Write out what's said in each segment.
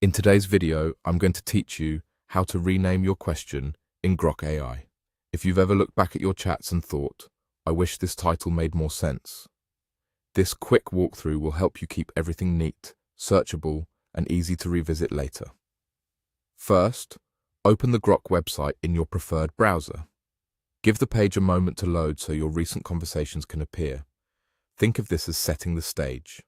In today's video, I'm going to teach you how to rename your question in Grok AI. If you've ever looked back at your chats and thought, I wish this title made more sense, this quick walkthrough will help you keep everything neat, searchable, and easy to revisit later. First, open the Grok website in your preferred browser. Give the page a moment to load so your recent conversations can appear. Think of this as setting the stage.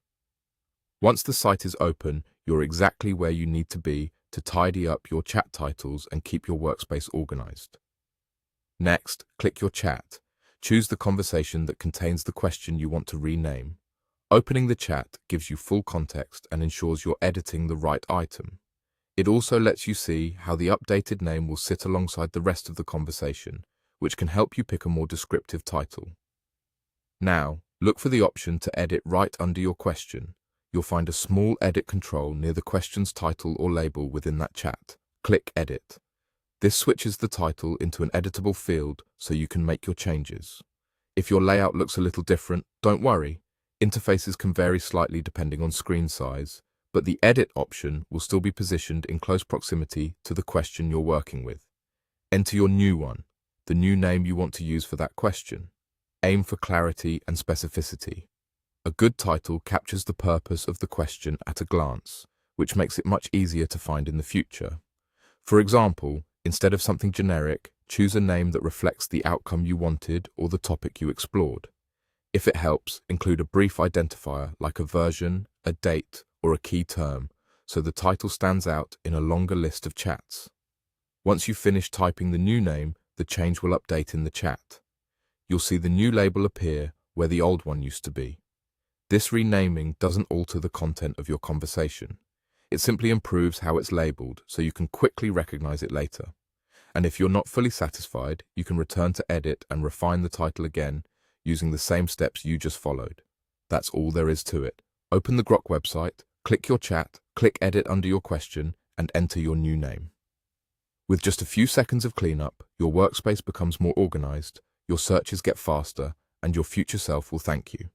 Once the site is open, you're exactly where you need to be to tidy up your chat titles and keep your workspace organized. Next, click your chat. Choose the conversation that contains the question you want to rename. Opening the chat gives you full context and ensures you're editing the right item. It also lets you see how the updated name will sit alongside the rest of the conversation, which can help you pick a more descriptive title. Now, look for the option to edit right under your question. You'll find a small edit control near the question's title or label within that chat. Click Edit. This switches the title into an editable field so you can make your changes. If your layout looks a little different, don't worry. Interfaces can vary slightly depending on screen size, but the Edit option will still be positioned in close proximity to the question you're working with. Enter your new one, the new name you want to use for that question. Aim for clarity and specificity. A good title captures the purpose of the question at a glance, which makes it much easier to find in the future. For example, instead of something generic, choose a name that reflects the outcome you wanted or the topic you explored. If it helps, include a brief identifier like a version, a date, or a key term, so the title stands out in a longer list of chats. Once you've finished typing the new name, the change will update in the chat. You'll see the new label appear where the old one used to be. This renaming doesn't alter the content of your conversation. It simply improves how it's labeled so you can quickly recognize it later. And if you're not fully satisfied, you can return to Edit and refine the title again using the same steps you just followed. That's all there is to it. Open the Grok website, click your chat, click Edit under your question, and enter your new name. With just a few seconds of cleanup, your workspace becomes more organized, your searches get faster, and your future self will thank you.